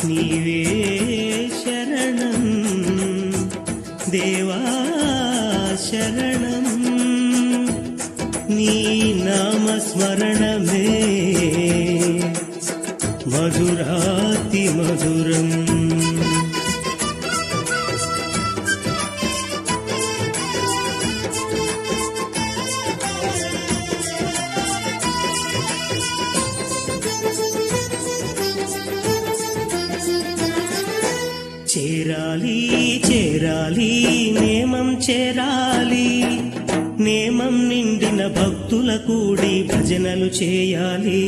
నీవే శరణం దేవా శరణం నీ నామస్మరణమే మధురాతి మధురం చేరాలి చేరాలి నేమం చేరాలి నేమం నిండిన భక్తుల కూడి భజనలు చేయాలి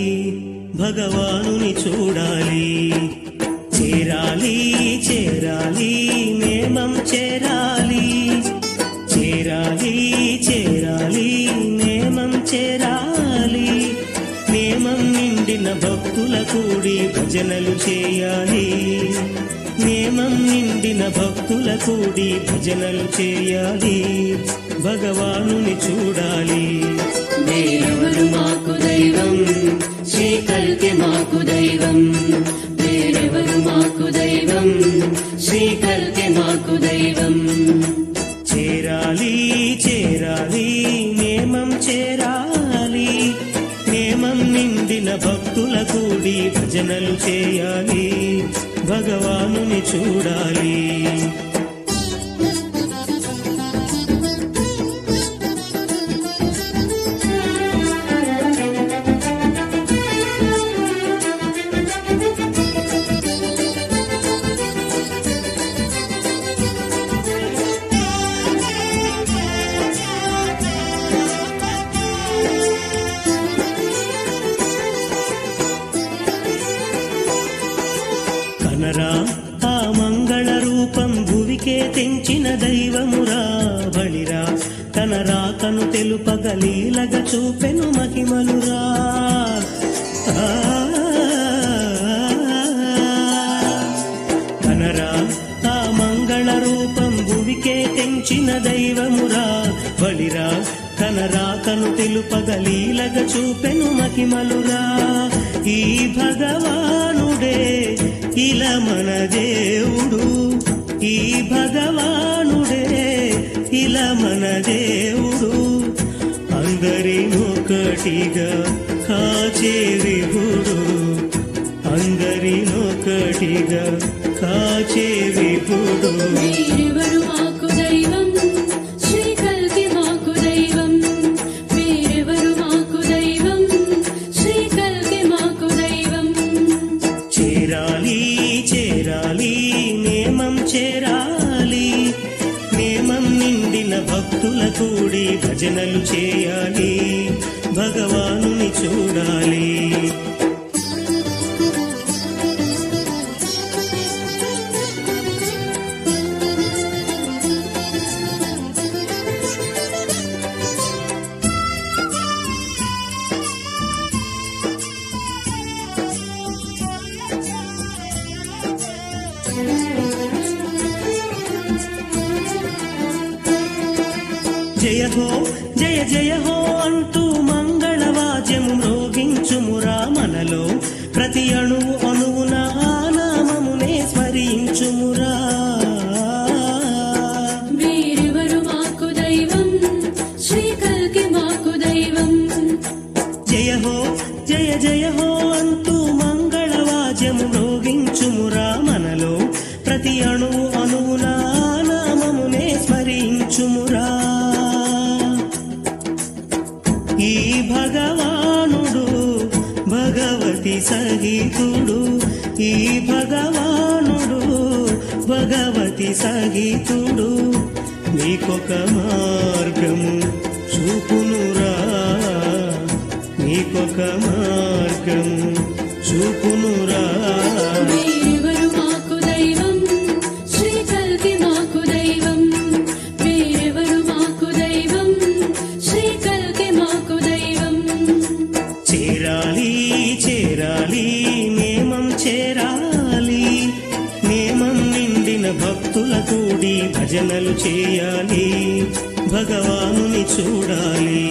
భగవానుని చూడాలి చేరాలి చేరాలి నేమం చేరాలి చేరాలి చేరాలి నేమం చేరాలి నేమం నిండిన భక్తుల కూడి భజనలు చేయాలి నేమం నిండిన భక్తుల కూడి భజనలు చేయాలి భగవానుని చూడాలి వేరెవరు మాకు దైవం శ్రీ కల్కి మాకు దైవం వేరెవరు మాకు దైవం శ్రీ కల్కి మాకు దైవం చేరాలి చేరాలి నేమం చేరాలి నేమం నిండిన భక్తుల కూడి భజనలు చేయాలి భగవానుని చూడాలి కనరా ఆ మంగళ రూపం భువికే తెంచిన దైవమురా బలిరా తన రాకను తెలుపగలీలగా చూపెను మహిమలురా కనరా ఆ మంగళ రూపం భువికే తెంచిన దైవమురా బలిరా తన రాకను తెలుపగలీలగా చూపెను మహిమలురా ఈ భగవానుడే ఇలా మన దేవుడు ఈ భగవానుడే ఇలా మన దేవుడు అందరినొకటిగా కాచే విభుడు అందరినొకటిగా కాచే విభుడు వేరెవరు మాకు దైవం శ్రీ కల్కి మాకు దైవం వేరెవరు మాకు దైవం శ్రీ కల్కి మాకు దైవం చేరాలి చేరాలి నేమం చేరాలి నేమం నిండిన భక్తుల కూడి భజనలు చేయాలి భగవానుని చూడాలి జయ హో జయ జయ హో అంటూ మంగళవాద్యము మ్రోగించుమురా మనలో ప్రతి అణువు అణువున ఆ నామమునే స్మరించుమురా వేరెవరు మాకు దైవం శ్రీ కల్కి మాకు దైవం జయ హో జయ జయ హో అంటూ మంగళవాద్యము మ్రోగించుమురా మనలో ప్రతి అణువు అణువున ఆ నామమునే స్మరించుమురా ఈ భగవానుడు భగవతి సహితుడు ఈ భగవానుడు భగవతి సహితుడు నీకొక మార్గము చూపునురా నీకొక మార్గము చూపునురా వేరెవరు మాకు దైవం శ్రీ కల్కి మాకు దైవం వేరెవరు మాకు దైవం శ్రీ కల్కి మాకు దైవం చేరాలి చేరాలి నేమం చేరాలి నేమం నిండిన భక్తుల కూడి భజనలు చేయాలి భగవానుని చూడాలి